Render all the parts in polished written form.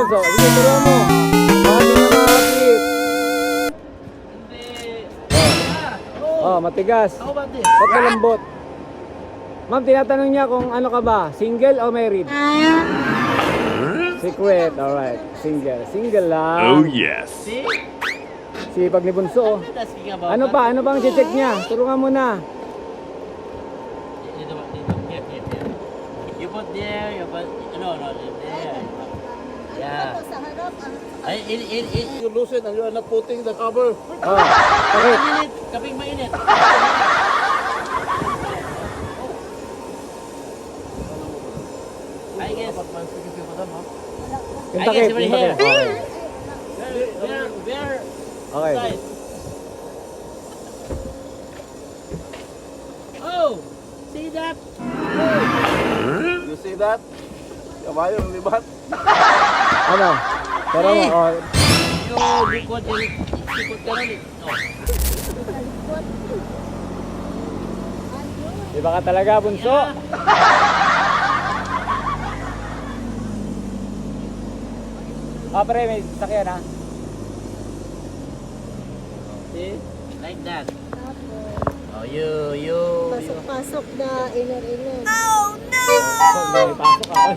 bunso. Sige, turuan mo. Baka hindi na makakapit. Oh, matigas. Ako ba din? Ba't malambot? Ma'am, tinatanong niya kung ano ka ba? Single o married? Secret, alright. Single. Single lang. Oh yes. See? Sipag ni bunso. Asking about Ano pa? Ano bang check niya? Tulungan mo na. Here. You put there, you put, no, there. Yeah. You lose it and you are not putting the cover. Oh, okay. Mainit, kaping mainit. I guess. Yung I takip, guess over yung here. takip. Okay. Where Okay. side? Oh, see that? You see that? Kabayong libat. Ano? Pero mo, oh. Yung likod, sikot ka nun eh. Oh. Iba ka talaga, bunso. Ah, pre, may sakyan ha. See? Like that. Tapos, Oh, you. pasok-pasok na inor-inor. So, may pasok ako.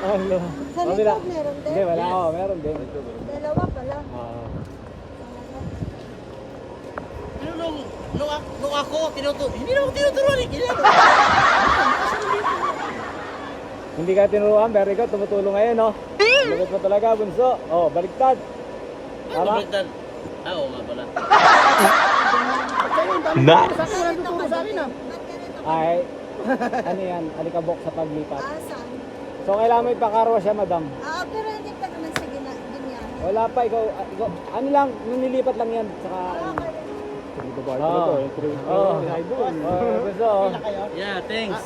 Oh, no. Sa Wala. likod meron din. Hindi, wala ako. Meron din. Dalawa pala. Ah. Ano nung ako, hindi na ako tinuturuan eh. Hindi ka tinuruan, pero ikaw tumutulong ngayon, no? Lagot mo talaga, bunso. Oh, baliktad. Tama? Baliktad. Oo nga pala. Nice. Ay, ano yan? Alikabok sa paglipat. Ah, saan? So, kailangan mo ipakarwa siya, madam. Pero hindi pa naman sa ganyan. Wala pa, ikaw, ano lang, nililipat lang yan. Saka, Okay. oh, bunso. Yeah, thanks.